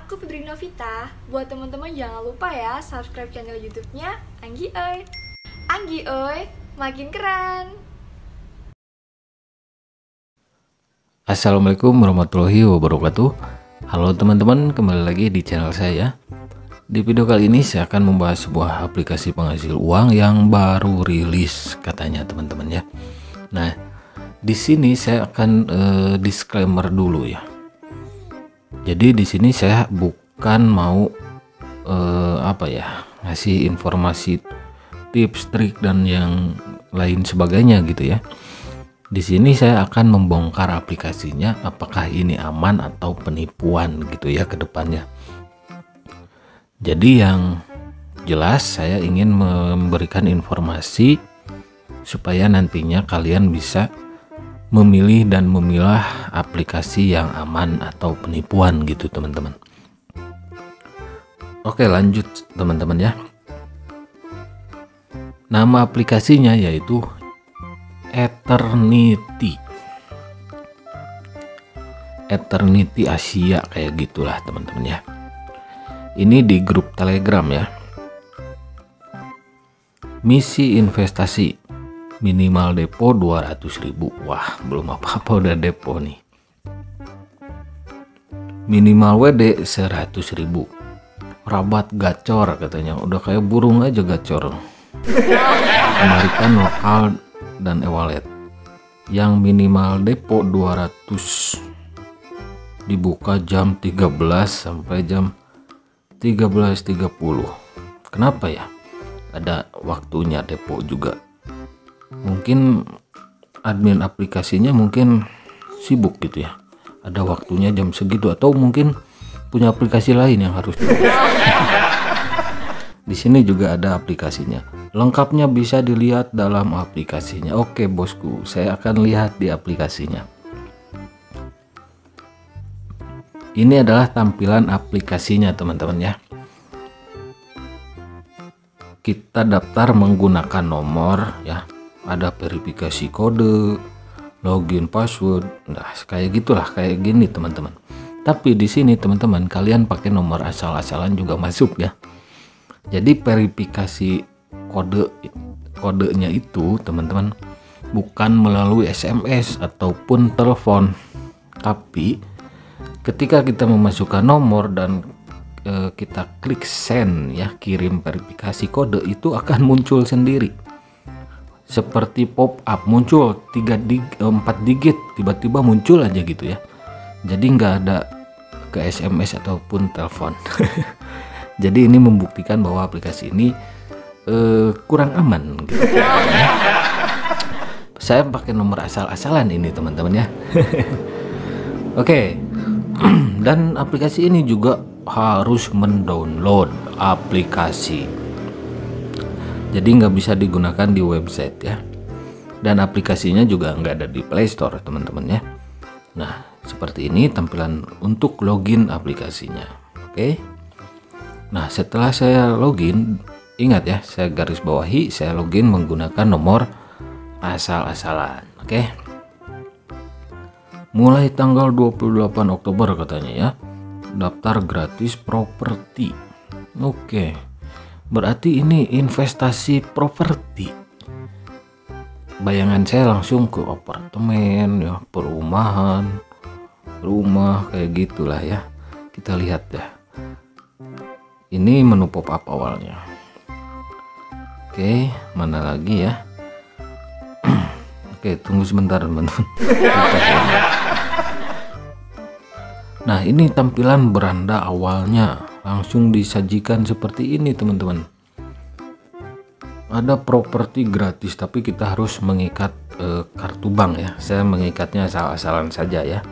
aku Fitri Novita. Buat teman-teman jangan lupa ya subscribe channel YouTube-nya Anggi Oi. Anggi Oi, makin keren. Assalamualaikum warahmatullahi wabarakatuh. Halo teman-teman, kembali lagi di channel saya. Di video kali ini saya akan membahas sebuah aplikasi penghasil uang yang baru rilis katanya teman-teman ya. Nah, di sini saya akan disclaimer dulu ya. Jadi di sini saya bukan mau ngasih informasi tips, trik dan yang lain sebagainya gitu ya. Di sini saya akan membongkar aplikasinya, apakah ini aman atau penipuan gitu ya ke depannya. Jadi yang jelas saya ingin memberikan informasi supaya nantinya kalian bisa memilih dan memilah aplikasi yang aman atau penipuan gitu teman-teman. Oke, lanjut teman-teman ya. Nama aplikasinya yaitu Eternity Asia kayak gitulah teman-teman ya. Ini di grup Telegram ya. Misi investasi minimal depo 200.000. Wah, belum apa-apa udah depo nih. Minimal WD 100.000. Rabat gacor katanya, udah kayak burung aja gacor. Penarikan lokal dan e-wallet. Yang minimal depo 200, dibuka jam 13 sampai jam 13.30. Kenapa ya? Ada waktunya depo juga. Mungkin admin aplikasinya mungkin sibuk gitu ya. Ada waktunya jam segitu, atau mungkin punya aplikasi lain yang harus Di sini juga ada aplikasinya. Lengkapnya bisa dilihat dalam aplikasinya. Oke bosku, saya akan lihat di aplikasinya. Ini adalah tampilan aplikasinya teman-teman ya. Kita daftar menggunakan nomor ya. Ada verifikasi kode, login password. Nah, kayak gitulah, kayak gini teman-teman. Tapi di sini teman-teman, kalian pakai nomor asal-asalan juga masuk ya. Jadi verifikasi kodenya itu teman-teman bukan melalui SMS ataupun telepon, tapi ketika kita memasukkan nomor dan kita klik send ya, kirim verifikasi kode, itu akan muncul sendiri seperti pop up, muncul 4 digit tiba-tiba muncul aja gitu ya. Jadi nggak ada ke SMS ataupun telepon. Jadi ini membuktikan bahwa aplikasi ini kurang aman gitu. Saya pakai nomor asal-asalan ini teman-teman ya. Oke. Dan aplikasi ini juga harus mendownload aplikasi. Jadi nggak bisa digunakan di website ya. Dan aplikasinya juga nggak ada di Play Store teman-teman ya. Nah, seperti ini tampilan untuk login aplikasinya. Oke. Nah, setelah saya login, ingat ya, saya garis bawahi, saya login menggunakan nomor asal-asalan. Oke. Mulai tanggal 28 Oktober katanya ya. Daftar gratis properti. Oke. Berarti ini investasi properti. Bayangan saya langsung ke apartemen ya, perumahan, rumah kayak gitulah ya. Kita lihat ya. Ini menu pop up awalnya. Oke, mana lagi ya? Oke, tunggu sebentar teman-teman. Nah, ini tampilan beranda awalnya. Langsung disajikan seperti ini teman-teman. Ada properti gratis, tapi kita harus mengikat kartu bank ya. Saya mengikatnya asal-asalan saja ya.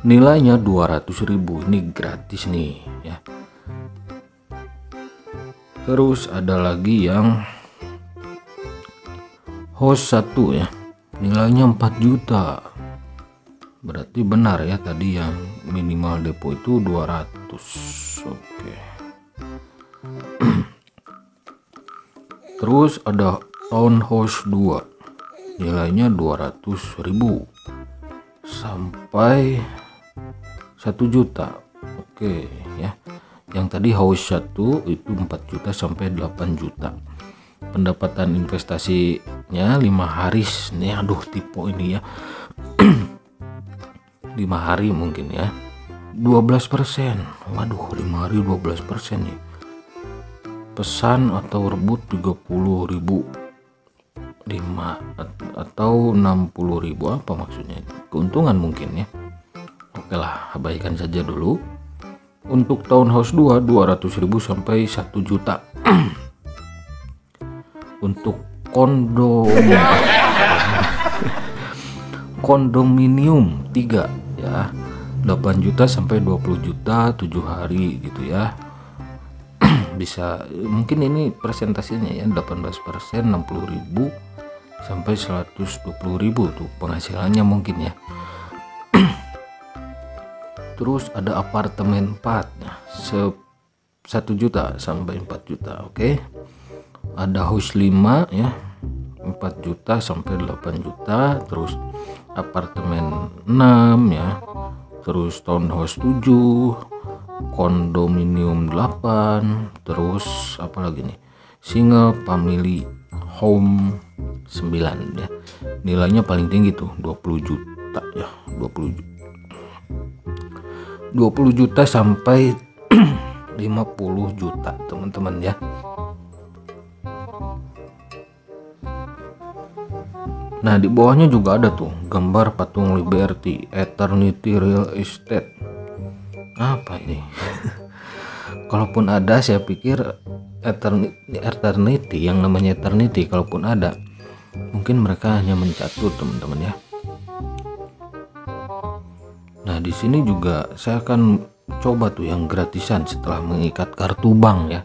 Nilainya 200.000, ini gratis nih ya. Terus ada lagi yang host 1 ya. Nilainya 4 juta. Berarti benar ya tadi yang minimal depo itu 200. Oke. Terus ada townhouse 2. Nilainya 200.000 sampai 1 juta. Oke ya. Yang tadi house 1 itu 4 juta sampai 8 juta. Pendapatan investasinya 5 hari nih, aduh tipe ini ya. 5 hari mungkin ya. 12%. Waduh, 5 hari 12% nih. Pesan atau rebut 30.000, 5 atau 60.000, apa maksudnya? Keuntungan mungkin ya. Oke lah, abaikan saja dulu. Untuk townhouse 2 200.000 sampai 1 juta. Untuk kondominium 3 ya, 8 juta sampai 20 juta 7 hari gitu ya. Bisa mungkin ini presentasinya ya, 18%, 60.000 sampai 120.000 tuh penghasilannya mungkin ya. Terus ada apartemen 4 nah, 1 juta sampai 4 juta. Oke. Ada house 5 ya, 4 juta sampai 8 juta. Terus apartemen 6 ya, terus townhouse 7, kondominium 8, terus apa lagi nih, single family home 9 ya. Nilainya paling tinggi tuh 20 juta ya, 20 juta sampai 50 juta teman-teman ya. Nah di bawahnya juga ada tuh gambar patung Liberty, Eternity Real Estate. Apa ini? Kalaupun ada, saya pikir Eternity, yang namanya Eternity, kalaupun ada, mungkin mereka hanya mencatut teman-teman ya. Nah di sini juga saya akan coba tuh yang gratisan setelah mengikat kartu bank ya.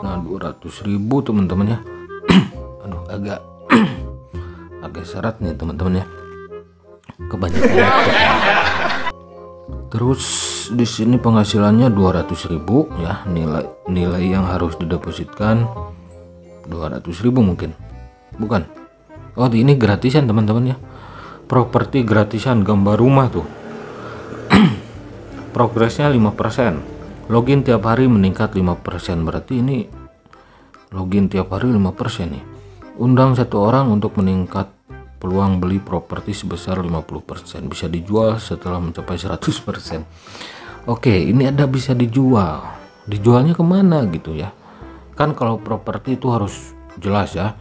Nah 200.000 teman-teman ya. Aduh agak syarat nih teman-teman ya, kebanyakan laptop. Terus di sini penghasilannya 200.000 ya, nilai yang harus didepositkan 200.000 mungkin, bukan? Oh ini gratisan teman-teman ya, properti gratisan, gambar rumah tuh. Progresnya 5%, login tiap hari meningkat 5%, berarti ini login tiap hari 5% nih. Undang 1 orang untuk meningkat peluang beli properti sebesar 50%, bisa dijual setelah mencapai 100%. Oke, ini ada bisa dijual. Dijualnya kemana gitu ya? Kan kalau properti itu harus jelas ya,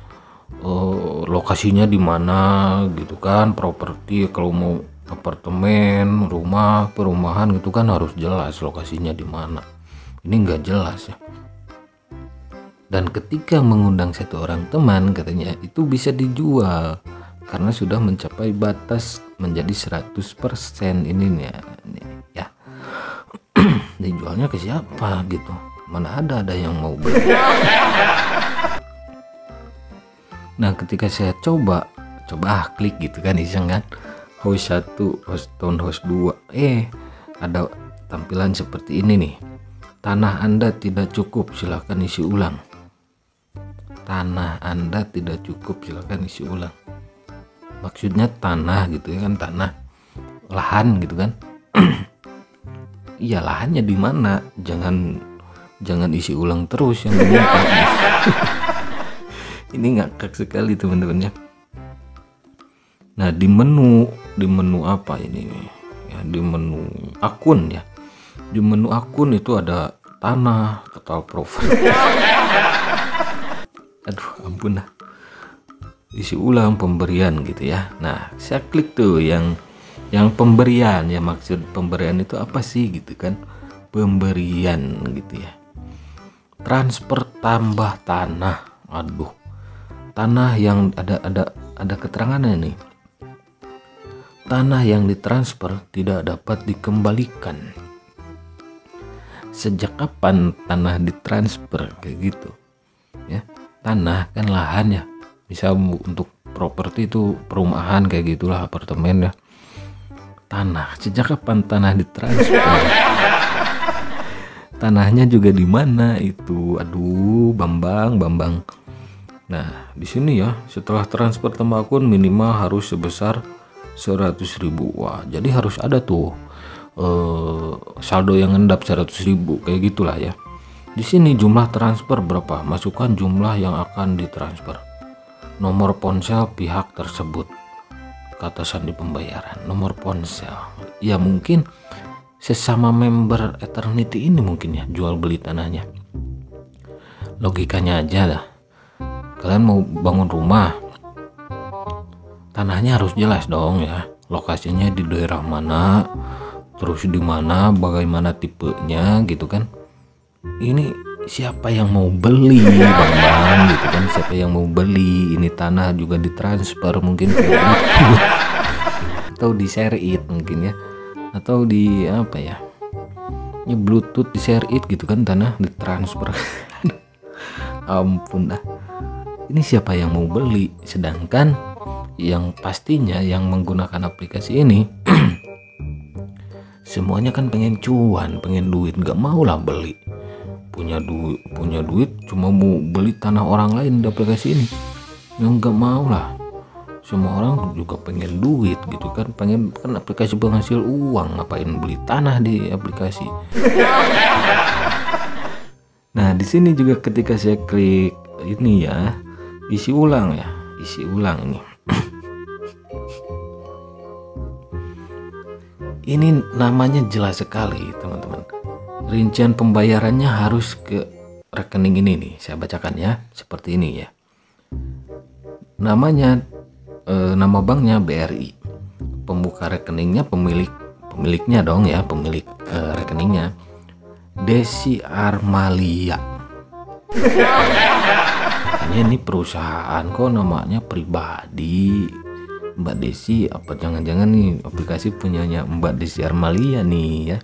lokasinya di mana gitu kan. Properti kalau mau apartemen, rumah, perumahan gitu kan harus jelas lokasinya di mana. Ini nggak jelas ya. Dan ketika mengundang 1 orang teman, katanya itu bisa dijual karena sudah mencapai batas menjadi 100% ini nih ya. Dijualnya ke siapa gitu? Mana ada yang mau beli? Nah ketika saya coba klik gitu kan, iseng kan, house 1, townhouse 2, ada tampilan seperti ini nih. Tanah Anda tidak cukup, silahkan isi ulang. Tanah Anda tidak cukup, silakan isi ulang. Maksudnya tanah gitu ya kan, tanah, lahan gitu kan. Iya, lahannya di mana? Jangan isi ulang terus yang diminta. Ini ngakak sekali teman-teman ya. Nah di menu apa ini ya, di menu akun ya. Di menu akun itu ada tanah, total profit. Aduh ampun lah, isi ulang pemberian gitu ya. Nah saya klik tuh yang pemberian ya, maksud pemberian itu apa sih gitu kan, pemberian gitu ya. Transfer tambah tanah, aduh, tanah yang ada keterangannya nih, tanah yang ditransfer tidak dapat dikembalikan. Sejak kapan tanah ditransfer kayak gitu ya? Tanah kan lahan ya, misal untuk properti itu perumahan kayak gitulah, apartemen ya. Tanah, sejak kapan tanah ditransfer? Tanahnya juga di mana itu? Aduh, Bambang. Nah, di sini ya, setelah transfer tambah akun minimal harus sebesar 100.000. Wah, jadi harus ada tuh saldo yang ngendap 100.000 kayak gitulah ya. Di sini jumlah transfer berapa? Masukkan jumlah yang akan ditransfer. Nomor ponsel pihak tersebut. Kata sandi pembayaran. Nomor ponsel. Ya mungkin sesama member Eternity ini mungkin ya jual beli tanahnya. Logikanya aja lah. Kalian mau bangun rumah, tanahnya harus jelas dong ya. Lokasinya di daerah mana, terus di mana, bagaimana tipenya gitu kan. Ini siapa yang mau beli bang gitu kan, siapa yang mau beli ini tanah juga ditransfer mungkin ke Bluetooth atau di share it mungkin ya, atau di apa ya, ini Bluetooth di share it gitu kan, tanah ditransfer. Ampun dah, ini siapa yang mau beli? Sedangkan yang pastinya yang menggunakan aplikasi ini semuanya kan pengen cuan, pengen duit, nggak mau lah beli. Punya duit cuma mau beli tanah orang lain di aplikasi ini, yang nggak mau lah. Semua orang juga pengen duit gitu kan, pengen kan aplikasi penghasil uang, ngapain beli tanah di aplikasi. Nah di sini juga ketika saya klik ini ya, isi ulang ini. Ini namanya jelas sekali teman-teman. Rincian pembayarannya harus ke rekening ini nih, saya bacakan ya, seperti ini ya. Namanya nama banknya BRI, pembuka rekeningnya pemiliknya dong ya, pemilik rekeningnya Desi Armalia. Katanya ini perusahaan kok namanya pribadi Mbak Desi, apa jangan-jangan nih aplikasi punyanya Mbak Desi Armalia nih ya.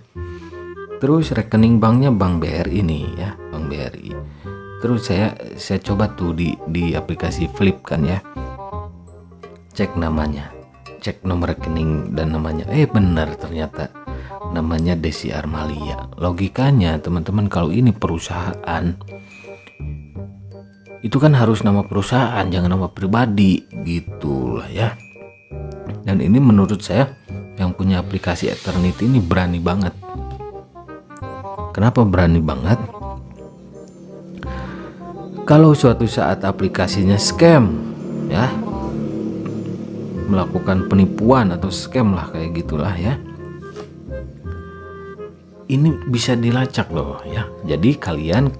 Terus rekening banknya Bank BRI nih ya, Bank BRI. Terus saya coba tuh di aplikasi Flip kan ya, cek namanya, cek nomor rekening dan namanya, benar ternyata namanya Desi Armalia. Logikanya teman-teman, kalau ini perusahaan itu kan harus nama perusahaan, jangan nama pribadi gitulah ya. Dan ini menurut saya yang punya aplikasi Eternity ini berani banget. Kenapa berani banget? Kalau suatu saat aplikasinya scam ya, melakukan penipuan atau scam lah kayak gitulah ya, ini bisa dilacak loh ya. Jadi kalian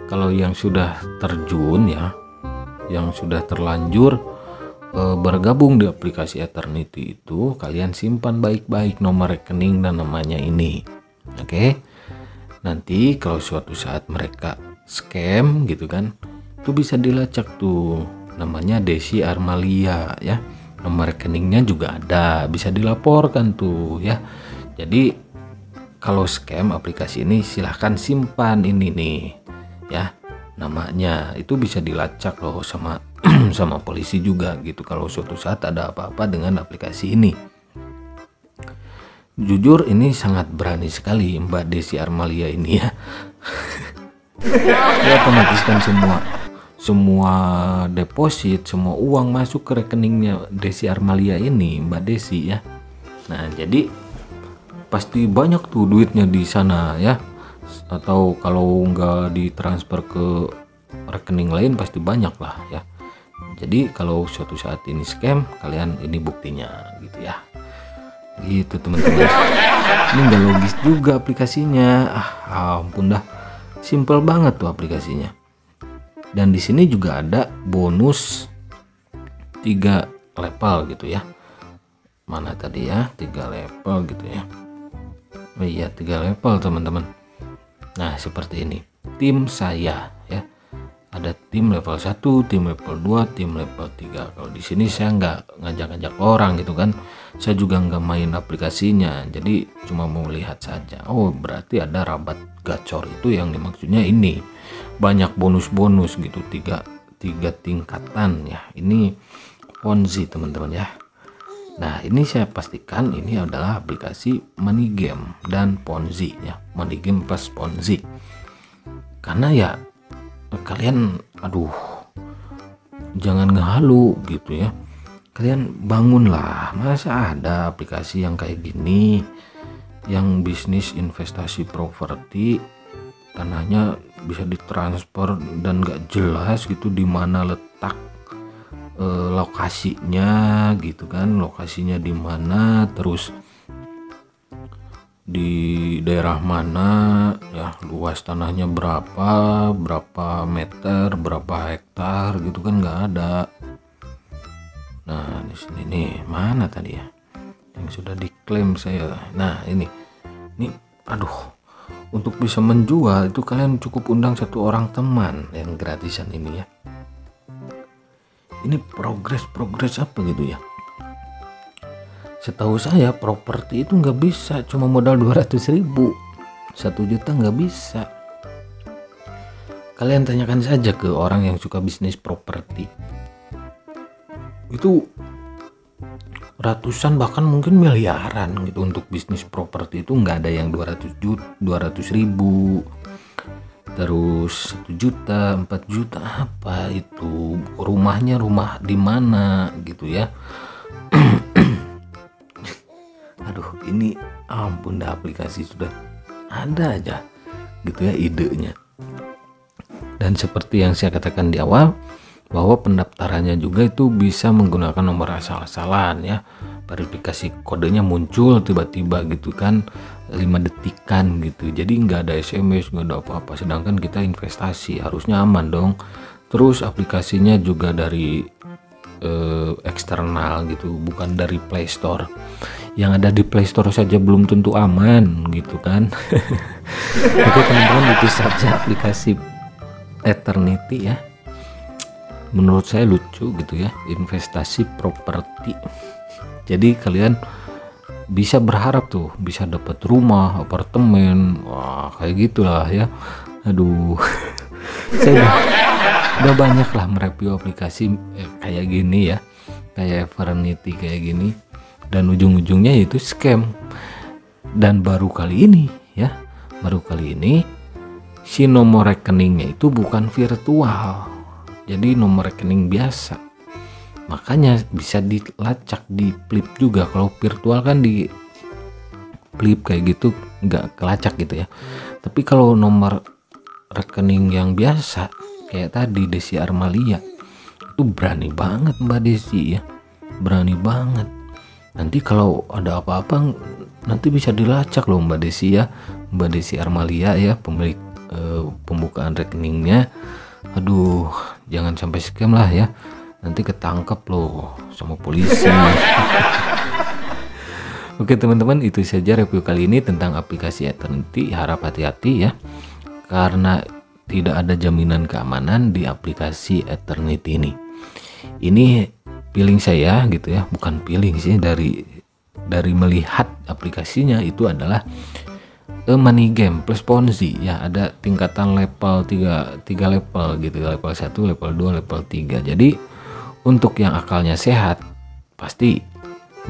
kalau yang sudah terjun ya, yang sudah terlanjur bergabung di aplikasi Eternity itu, kalian simpan baik-baik nomor rekening dan namanya ini. Oke? Nanti kalau suatu saat mereka scam gitu kan, itu bisa dilacak tuh namanya Desi Armalia ya, nomor rekeningnya juga ada, bisa dilaporkan tuh ya. Jadi kalau scam aplikasi ini silahkan simpan ini nih ya, namanya itu bisa dilacak loh sama sama polisi juga gitu kalau suatu saat ada apa-apa dengan aplikasi ini. Jujur ini sangat berani sekali Mbak Desi Armalia ini ya. Dia otomatis kan semua deposit, semua uang masuk ke rekeningnya Desi Armalia ini, Mbak Desi ya. Nah jadi pasti banyak tuh duitnya di sana ya. Atau kalau nggak ditransfer ke rekening lain pasti banyak lah ya. Jadi kalau suatu saat ini scam, kalian ini buktinya gitu ya. Gitu teman-teman. Ini nggak logis juga aplikasinya. Ampun dah, simple banget tuh aplikasinya. Dan di sini juga ada bonus 3 level gitu ya. Mana tadi ya, 3 level gitu ya. Oh iya, 3 level teman-teman. Nah seperti ini, tim saya ya. Ada tim level 1, tim level 2, tim level 3. Kalau di sini saya nggak ngajak-ngajak orang gitu kan. Saya juga nggak main aplikasinya. Jadi cuma mau lihat saja. Oh berarti ada rabat gacor, itu yang dimaksudnya ini. Banyak bonus-bonus gitu, 3 tingkatan ya. Ini Ponzi teman-teman ya. Nah ini saya pastikan ini adalah aplikasi money game dan Ponzi ya. Money game plus Ponzi. Karena ya kalian jangan ngehalu gitu ya. Kalian bangunlah, masa ada aplikasi yang kayak gini yang bisnis investasi properti, tanahnya bisa ditransfer dan gak jelas gitu di mana letak lokasinya gitu kan, lokasinya di mana, terus di daerah mana ya, luas tanahnya berapa meter, berapa hektar gitu kan, nggak ada. Nah di sini nih, mana tadi ya yang sudah diklaim saya. Nah ini aduh, untuk bisa menjual itu kalian cukup undang 1 orang teman yang gratisan ini ya. Ini progres apa gitu ya. Setahu saya properti itu nggak bisa cuma modal 200.000, 1 juta nggak bisa. Kalian tanyakan saja ke orang yang suka bisnis properti, itu ratusan bahkan mungkin miliaran gitu untuk bisnis properti. Itu nggak ada yang 200.000, terus 1 juta, 4 juta, apa itu rumahnya, rumah di mana gitu ya. Aduh, ini ampun, dah aplikasi sudah ada aja gitu ya idenya. Dan seperti yang saya katakan di awal, bahwa pendaftarannya juga itu bisa menggunakan nomor asal-asalan ya. Verifikasi kodenya muncul tiba-tiba gitu kan, 5 detikan gitu. Jadi nggak ada SMS, nggak ada apa-apa. Sedangkan kita investasi harusnya aman dong. Terus aplikasinya juga dari eksternal gitu, bukan dari Play Store. Yang ada di Play Store saja belum tentu aman gitu kan. Oke teman-teman, itu saja aplikasi Eternity ya. Menurut saya lucu gitu ya, investasi properti. Jadi kalian bisa berharap tuh bisa dapat rumah, apartemen, wah kayak gitulah ya. Aduh, saya udah banyak lah mereview aplikasi kayak gini ya, kayak Eternity kayak gini, dan ujung-ujungnya itu scam. Dan baru kali ini si nomor rekeningnya itu bukan virtual, jadi nomor rekening biasa. Makanya bisa dilacak, di flip juga. Kalau virtual kan di flip kayak gitu nggak kelacak gitu ya. Tapi kalau nomor rekening yang biasa kayak tadi Desi Armalia, itu berani banget Mbak Desi ya, berani banget. Nanti kalau ada apa-apa nanti bisa dilacak loh Mbak Desi ya, Mbak Desi Armalia ya, pemilik pembukaan rekeningnya. Aduh, jangan sampai scam lah ya, nanti ketangkep loh sama polisi. Oke teman-teman, itu saja review kali ini tentang aplikasi Eternity. Harap hati-hati ya, karena tidak ada jaminan keamanan di aplikasi Eternity ini. Ini feeling saya gitu ya, bukan feeling sih, dari melihat aplikasinya itu adalah money game plus Ponzi ya. Ada tingkatan level 3 level gitu, level 1, level 2, level 3. Jadi untuk yang akalnya sehat pasti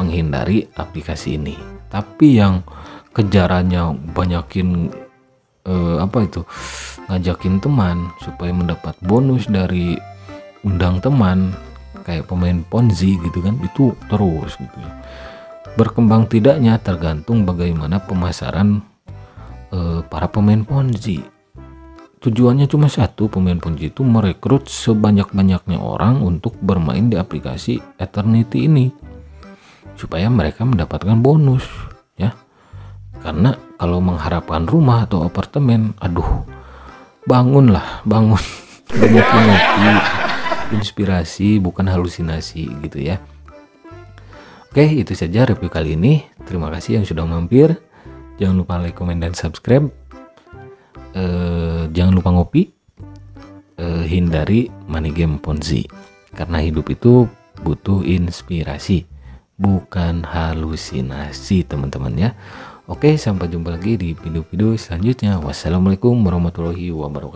menghindari aplikasi ini. Tapi yang kejarannya banyakin ngajakin teman supaya mendapat bonus dari undang teman kayak pemain Ponzi gitu kan, itu terus gitu ya. Berkembang tidaknya tergantung bagaimana pemasaran para pemain Ponzi. Tujuannya cuma satu, pemain Ponzi itu merekrut sebanyak-banyaknya orang untuk bermain di aplikasi Eternity ini supaya mereka mendapatkan bonus ya. Karena kalau mengharapkan rumah atau apartemen, aduh, bangun banyakin ngopi, inspirasi bukan halusinasi gitu ya. Oke, itu saja review kali ini. Terima kasih yang sudah mampir. Jangan lupa like, comment, dan subscribe. Jangan lupa ngopi. Hindari money game Ponzi, karena hidup itu butuh inspirasi, bukan halusinasi teman-teman ya. Oke, sampai jumpa lagi di video-video selanjutnya. Wassalamualaikum warahmatullahi wabarakatuh.